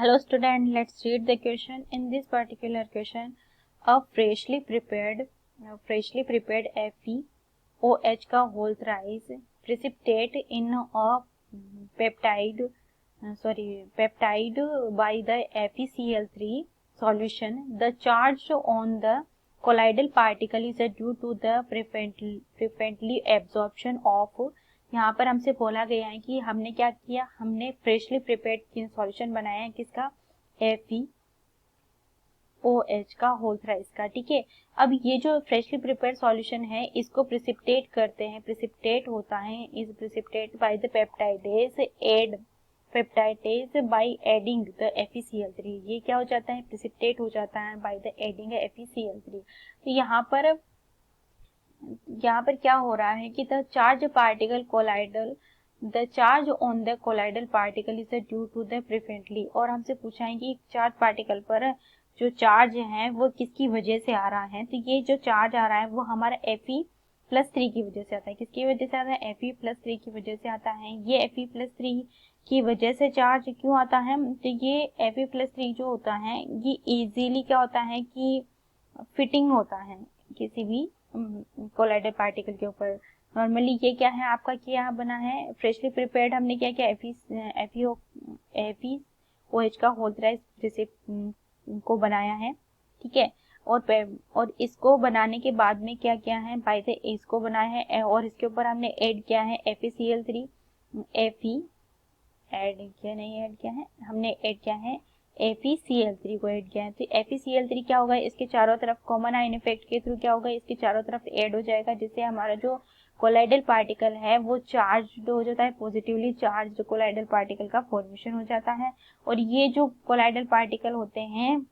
Hello student, let's read the question. In this particular question, a freshly prepared FeOH का whole thrice precipitate in a peptide by the FeCl3 solution. The charge on the colloidal particle is due to the frequently absorption of. यहाँ पर हमसे बोला गया है कि हमने क्या किया, हमने फ्रेशली प्रिपेयर्ड सॉल्यूशन बनाया है किसका, FeOH का होल थ्राइस का। ठीक है, अब ये जो फ्रेशली प्रिपेयर्ड सॉल्यूशन है इसको प्रिसिपिटेट करते हैं, प्रिसिपिटेट होता है is precipitate by the peptidase by adding the FeCl3। ये क्या हो जाता है, प्रिसिपिटेट हो जाता है बाय द एडिंग FeCl3। तो यहाँ पर क्या हो रहा है कि the charge on the colloidal particle is due to the preferentially, और हमसे पूछा है कि चार्ज पार्टिकल पर जो चार्ज है वो किसकी वजह से आ रहा है। तो ये जो चार्ज आ रहा है वो हमारा Fe+3 की वजह से आता है। किसकी वजह से आता है, Fe+3 की वजह से आता है। ये Fe+3 की वजह से चार्ज क्यों आता है, तो ये Fe+3 जो होता है ये इजीली क्या होता है कि फिटिंग होता है किसी भी कोलाइडल पार्टिकल के ऊपर। नॉर्मली ये क्या है आपका, क्या बना है, फ्रेशली प्रिपेयर्ड हमने क्या किया, FeOH का होल थ्राइस को बनाया है। ठीक है, और इसको बनाने के बाद में क्या किया है, बाय द इसको बनाया है और इसके ऊपर हमने ऐड किया है FeCl3। हमने ऐड किया है FeCl3 को ऐड किया है। तो FeCl3 क्या होगा, इसके चारों तरफ कॉमन आयन इफेक्ट के थ्रू क्या होगा, इसके चारों तरफ ऐड हो जाएगा, जिससे हमारा जो कोलाइडल पार्टिकल है वो चार्ज हो जाता है, पॉजिटिवली चार्ज कोलाइडल पार्टिकल का फॉर्मेशन हो जाता है। और ये जो कोलाइडल पार्टिकल होते हैं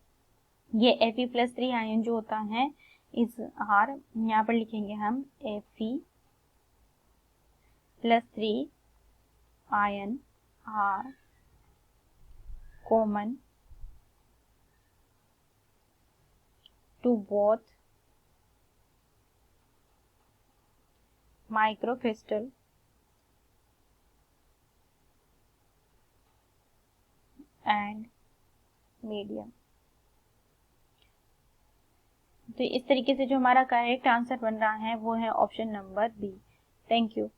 ये Fe+3 आयन जो होता है इस आर, यहाँ पर लिखेंगे हम Fe+3 ion are common to both microcrystal and medium। तो इस तरीके से जो हमारा करेक्ट आंसर बन रहा है वो है option number B. Thank you.